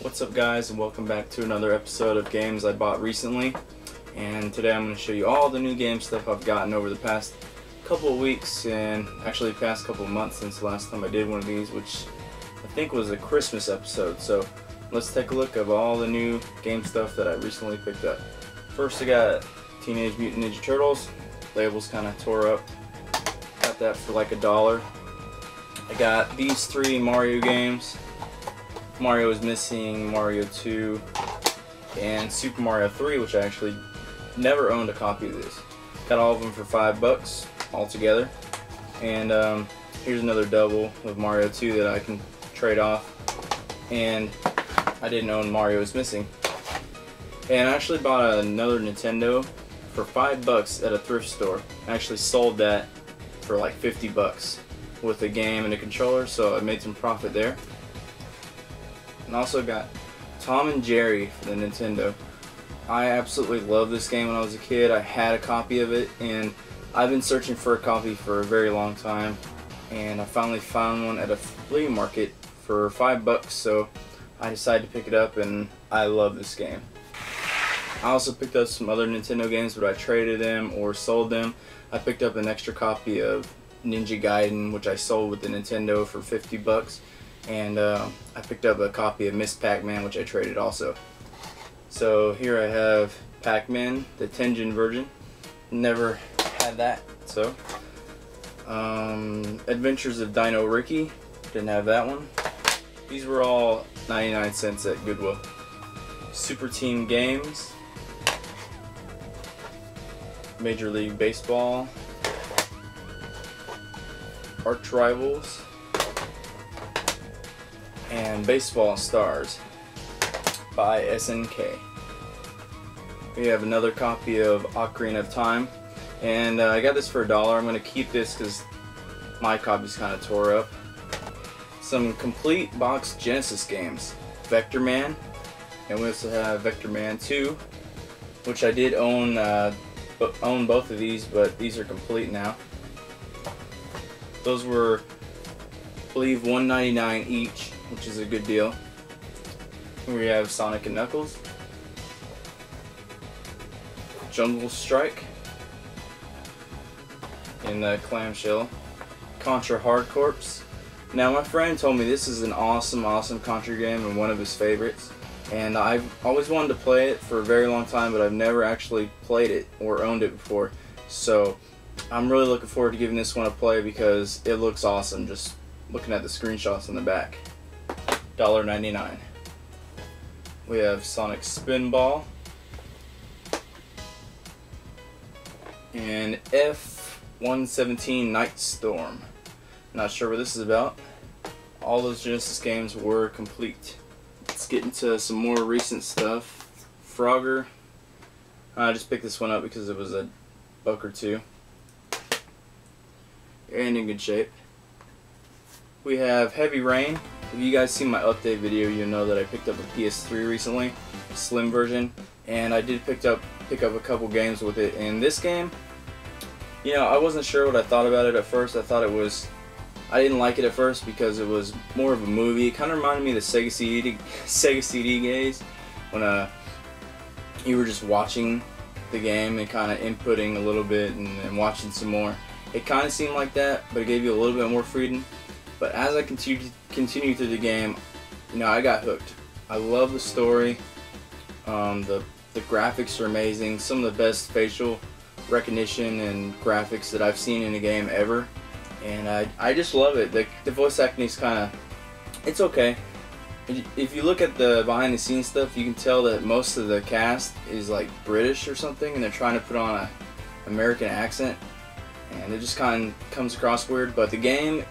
What's up guys, and welcome back to another episode of games I bought recently. And today I'm going to show you all the new game stuff I've gotten over the past couple of weeks, and actually the past couple of months since the last time I did one of these, which I think was a Christmas episode. So let's take a look at all the new game stuff that I recently picked up. First I got Teenage Mutant Ninja Turtles. Label's kind of tore up. Got that for like $1. I got these three Mario games. Mario is Missing, Mario 2, and Super Mario 3, which I actually never owned a copy of this. Got all of them for $5 all together. And here's another double of Mario 2 that I can trade off. And I didn't own Mario is Missing. And I actually bought another Nintendo for $5 at a thrift store. I actually sold that for like $50 with a game and a controller, so I made some profit there. And also got Tom and Jerry for the Nintendo. I absolutely loved this game when I was a kid. I had a copy of it, and I've been searching for a copy for a very long time, and I finally found one at a flea market for $5, so I decided to pick it up, and I love this game. I also picked up some other Nintendo games, but I traded them or sold them. I picked up an extra copy of Ninja Gaiden, which I sold with the Nintendo for $50. And I picked up a copy of Miss Pac-Man, which I traded also. So here I have Pac-Man, the Tengen version. Never had that. So Adventures of Dino Ricky, didn't have that one. These were all 99 cents at Goodwill. Super Team Games, Major League Baseball, Arch Rivals, and Baseball Stars by SNK. We have another copy of Ocarina of Time, and I got this for $1. I'm going to keep this because my copy's kind of tore up. Some complete box Genesis games, Vector Man, and we also have Vector Man 2, which I did own both of these, but these are complete now. Those were, I believe, $1.99 each, which is a good deal. We have Sonic and Knuckles, Jungle Strike in the clamshell, Contra Hard Corps. Now my friend told me this is an awesome Contra game and one of his favorites, and I've always wanted to play it for a very long time, but I've never actually played it or owned it before. So I'm really looking forward to giving this one a play because it looks awesome just looking at the screenshots on the back. $1.99. We have Sonic Spinball and F-117 Night Storm. Not sure what this is about. All those Genesis games were complete. Let's get into some more recent stuff. Frogger. I just picked this one up because it was $1 or $2. And in good shape. We have Heavy Rain. If you guys seen my update video, you'll know that I picked up a PS3 recently, a slim version, and I did pick up a couple games with it. And this game, you know, I wasn't sure what I thought about it at first. I didn't like it at first because it was more of a movie. It kind of reminded me of the Sega CD days when you were just watching the game and kind of inputting a little bit and watching some more. It kind of seemed like that, but it gave you a little bit more freedom. But as I continue through the game, you know, I got hooked. I love the story. The graphics are amazing. Some of the best facial recognition and graphics that I've seen in a game ever. And I just love it. The voice acting is kind of, it's okay. If you look at the behind the scenes stuff, you can tell that most of the cast is like British or something, and they're trying to put on an American accent, and it just kind of comes across weird. But the game,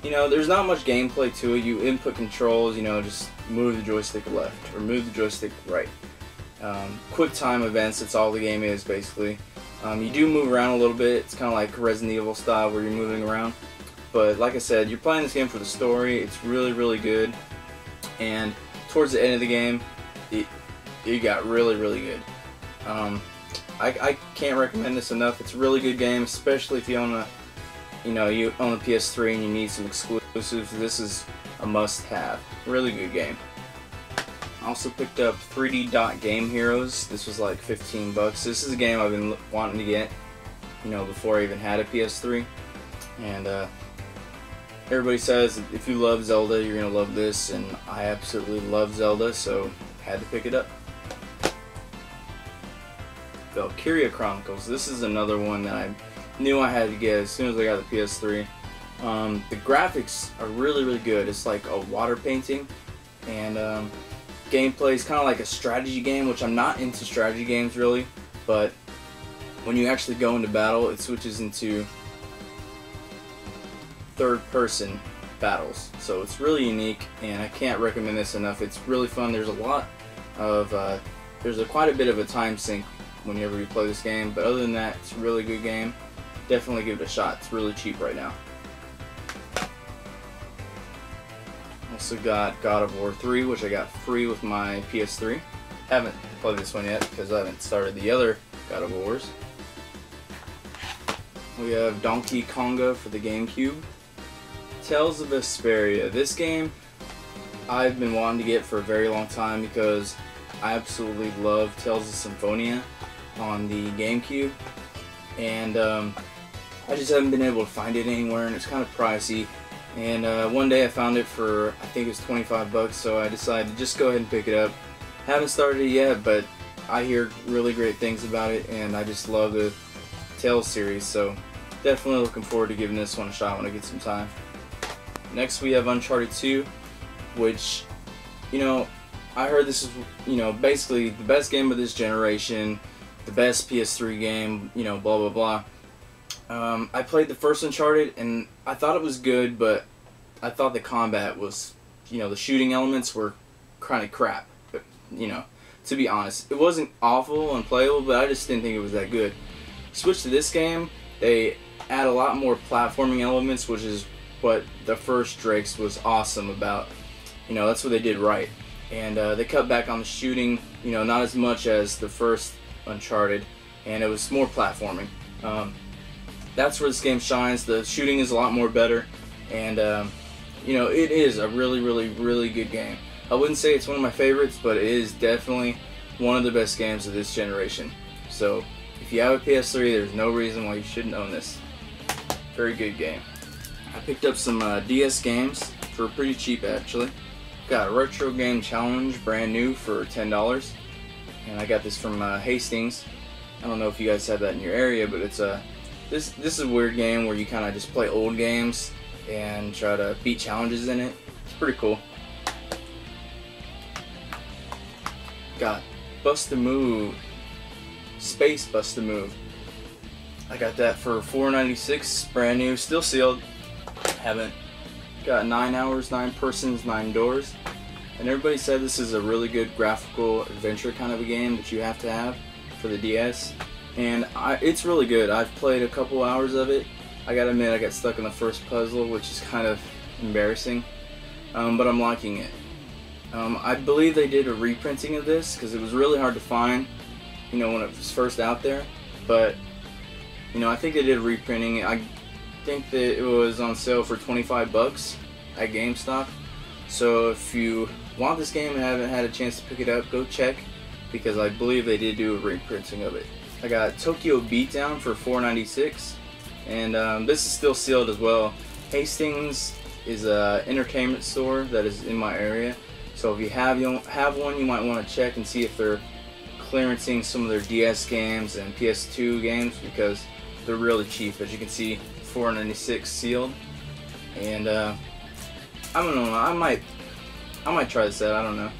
you know, there's not much gameplay to it. You input controls, you know, just move the joystick left or move the joystick right. Quick time events, that's all the game is basically. You do move around a little bit. It's kind of like Resident Evil style where you're moving around. But like I said, you're playing this game for the story. It's really good. And towards the end of the game, it got really good. I can't recommend this enough. It's a really good game, especially if you own a you own a PS3 and you need some exclusives. This is a must-have. Really good game. I also picked up 3D Dot Game Heroes. This was like 15 bucks. This is a game I've been wanting to get, before I even had a PS3. And everybody says if you love Zelda, you're gonna love this, and I absolutely love Zelda, so had to pick it up. Valkyria Chronicles. This is another one that I knew I had to get as soon as I got the PS3. The graphics are really, really good. It's like a water painting, and gameplay is kind of like a strategy game, which I'm not into strategy games really, but when you actually go into battle, it switches into third-person battles. So it's really unique, and I can't recommend this enough. It's really fun. There's quite a bit of a time sink whenever you play this game, but other than that, it's a really good game. Definitely give it a shot. It's really cheap right now. Also got God of War 3, which I got free with my PS3. Haven't played this one yet because I haven't started the other God of Wars. We have Donkey Konga for the GameCube. Tales of Vesperia. This game I've been wanting to get for a very long time because I absolutely love Tales of Symphonia on the GameCube, and I just haven't been able to find it anywhere, and it's kind of pricey. And one day I found it for, I think it was 25 bucks, so I decided to just go ahead and pick it up. Haven't started it yet, but I hear really great things about it, and I just love the Tales series, so definitely looking forward to giving this one a shot when I get some time. Next we have Uncharted 2, which, I heard this is, basically the best game of this generation, the best PS3 game, blah blah blah. I played the first Uncharted and I thought it was good, but I thought the combat was, the shooting elements were kind of crap. But, to be honest, it wasn't awful and playable, but I just didn't think it was that good. Switch to this game, they add a lot more platforming elements, which is what the first Drake's was awesome about. That's what they did right. And they cut back on the shooting, not as much as the first Uncharted, and it was more platforming. That's where this game shines. The shooting is a lot more better, and it is a really, really, really good game. I wouldn't say it's one of my favorites, but it is definitely one of the best games of this generation. So if you have a PS3, there's no reason why you shouldn't own this. Very good game. I picked up some DS games for pretty cheap actually. Got a Retro Game Challenge brand new for $10, and I got this from Hastings. I don't know if you guys have that in your area, but it's this is a weird game where you kind of just play old games and try to beat challenges in it. It's pretty cool. Got Bust a Move, Space Bust a Move. I got that for $4.96, brand new, still sealed. Haven't got 9 hours, 9 persons, 9 doors, and everybody said this is a really good graphical adventure kind of a game that you have to have for the DS, and it's really good. I've played a couple hours of it. I gotta admit I got stuck in the first puzzle, which is kind of embarrassing, but I'm liking it. I believe they did a reprinting of this because it was really hard to find, when it was first out there, but I think they did a reprinting. I think that it was on sale for 25 bucks at GameStop. So if you want this game and haven't had a chance to pick it up, go check, because I believe they did do a reprinting of it. I got Tokyo Beatdown for $4.96, and this is still sealed as well. Hastings is an entertainment store that is in my area, so if you have one, you might want to check and see if they're clearancing some of their DS games and PS2 games, because they're really cheap. As you can see, $4.96 sealed, and I don't know, I might try this out, I don't know.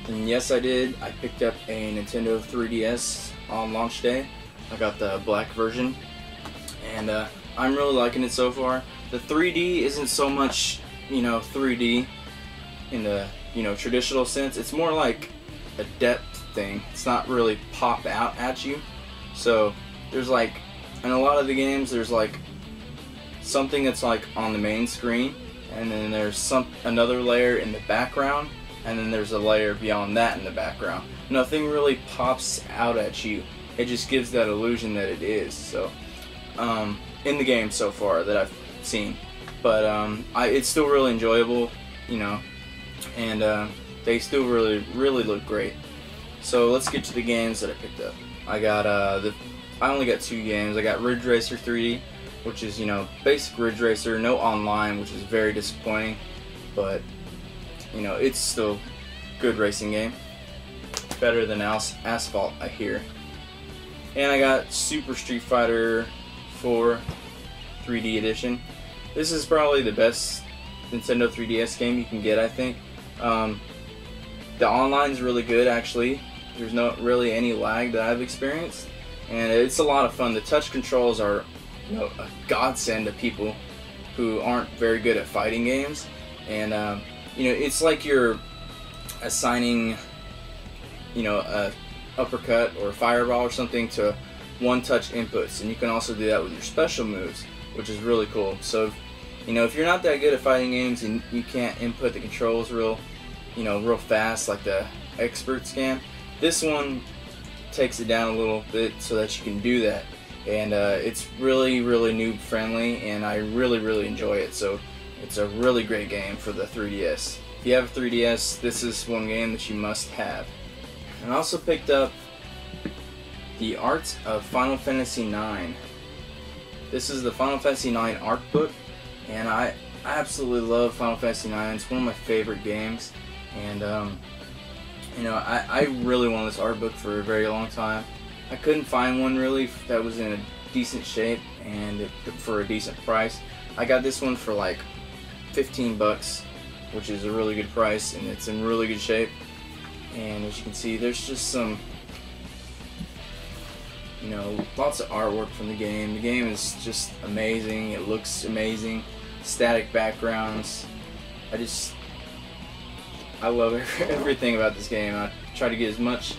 And yes, I did. I picked up a Nintendo 3DS on launch day. I got the black version, and I'm really liking it so far. The 3D isn't so much, 3D in the, traditional sense. It's more like a depth thing. It's not really pop out at you. So there's like, in a lot of the games, there's like something that's like on the main screen, and then there's another layer in the background, and then there's a layer beyond that in the background. Nothing really pops out at you. It just gives that illusion that it is. So in the game so far that I've seen, but it's still really enjoyable, and they still really look great. So let's get to the games that I picked up. I only got 2 games. I got Ridge Racer 3D, which is, you know, basic Ridge Racer, no online, which is very disappointing, but you know, it's still a good racing game. Better than Asphalt, I hear. And I got Super Street Fighter 4 3D Edition. This is probably the best Nintendo 3DS game you can get, I think. The online's really good, actually. There's not really any lag that I've experienced, and it's a lot of fun. The touch controls are, you know, a godsend to people who aren't very good at fighting games. And you know, it's like you're assigning, you know, a uppercut or a fireball or something to one-touch inputs, and you can also do that with your special moves, which is really cool. So, you know, if you're not that good at fighting games and you can't input the controls real fast like the experts can, this one takes it down a little bit so that you can do that. And it's really noob friendly, and I really enjoy it. So it's a really great game for the 3DS. If you have a 3DS, this is one game that you must have. And I also picked up The Art of Final Fantasy IX. This is the Final Fantasy IX art book, and I absolutely love Final Fantasy IX. It's one of my favorite games, and you know, I really wanted this art book for a very long time. I couldn't find one really that was in a decent shape and for a decent price. I got this one for like 15 bucks, which is a really good price, and it's in really good shape. And as you can see, there's just some, you know, lots of artwork from the game. The game is just amazing. It looks amazing. Static backgrounds. I love everything about this game. I try to get as much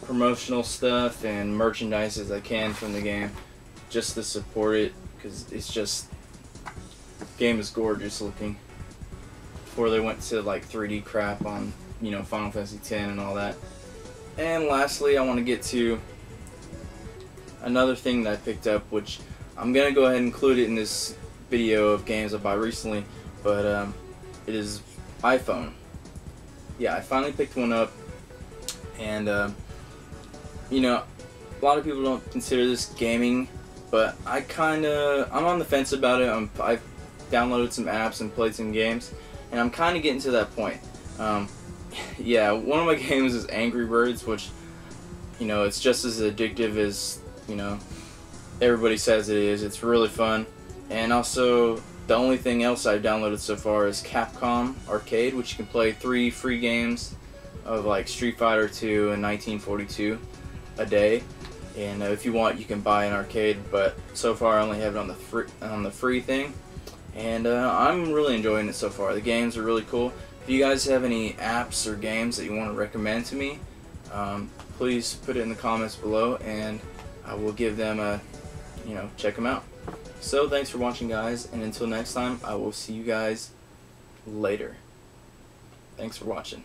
promotional stuff and merchandise as I can from the game just to support it, because it's just, the game is gorgeous looking. Before they went to like 3D crap on, you know, Final Fantasy X and all that. And lastly, I want to get to another thing that I picked up, which I'm gonna go ahead and include it in this video of games I bought recently, but it is iPhone. Yeah, I finally picked one up, and you know, a lot of people don't consider this gaming, but I'm on the fence about it. I've downloaded some apps and played some games, and I'm kind of getting to that point. Yeah, one of my games is Angry Birds, which, you know, it's just as addictive as, you know, everybody says it is. It's really fun. And also, the only thing else I've downloaded so far is Capcom Arcade, which you can play 3 free games of like Street Fighter 2 and 1942 a day. And if you want, you can buy an arcade, but so far I only have it on the free thing. And I'm really enjoying it so far. The games are really cool. If you guys have any apps or games that you want to recommend to me, please put it in the comments below, and I will give them a, you know, check them out. So thanks for watching, guys, and until next time, I will see you guys later. Thanks for watching.